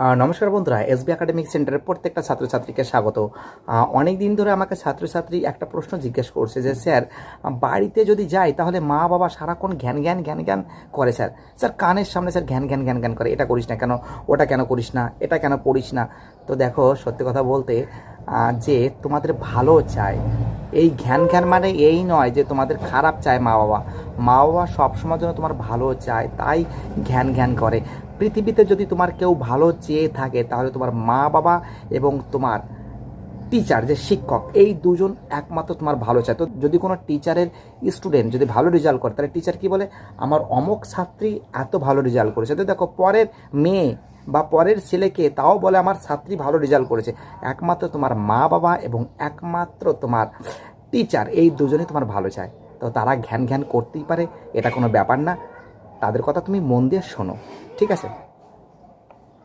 নমস্কার বন্ধুরা, SB academic সেন্টারের প্রত্যেকটা ছাত্রছাত্রীকে স্বাগত। অনেক দিন ধরে আমাকে ছাত্রছাত্রী একটা প্রশ্ন জিজ্ঞেস করছে যে স্যার, বাড়িতে যদি যাই তাহলে মা বাবা সারাক্ষণ ঘ্যান ঘ্যান ঘ্যান ঘ্যান করে স্যার। স্যার কানের সামনে স্যার ঘ্যান ঘ্যান ঘ্যান ঘ্যান করে, এটা করিস না কেন, ওটা কেন করিস না, এটা কেন পড়িস না। তো দেখো, সত্যি কথা বলতে যে তোমাদের ভালো চায়। এই ঘ্যান ঘ্যান মানে এই নয় যে তোমাদের খারাপ চায় মা বাবা। মা বাবা সবসময় জন্য তোমার ভালো চায়, তাই ঘ্যান ঘ্যান করে। পৃথিবীতে যদি তোমার কেউ ভালো চেয়ে থাকে তাহলে তোমার মা বাবা এবং তোমার টিচার, যে শিক্ষক, এই দুজন একমাত্র তোমার ভালো চায়। তো যদি কোনো টিচারের স্টুডেন্ট যদি ভালো রেজাল্ট করে, তাহলে টিচার কী বলে, আমার অমুক ছাত্রী এত ভালো রেজাল্ট করেছে। তো দেখো, পরের মেয়ে বা পরের ছেলেকে তাও বলে আমার ছাত্রী ভালো রেজাল্ট করেছে। একমাত্র তোমার মা বাবা এবং একমাত্র তোমার টিচার, এই দুজনেই তোমার ভালো চায়। তো তারা ঘ্যান ঘ্যান করতেই পারে, এটা কোনো ব্যাপার না। তাদের কথা তুমি মন দিয়ে শোনো, ঠিক আছে?